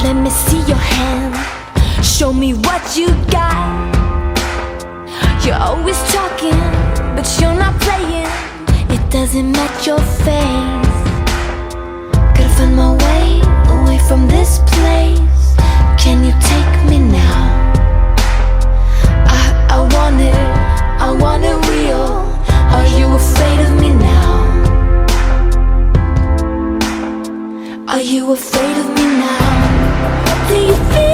Let me see your hand, show me what you got. You're always talking, but you're not playing. It doesn't match your face. Gotta find my way away from this place. Can you take me now? I want it real. Are you afraid of me now? Are you afraid of me now? Do you feel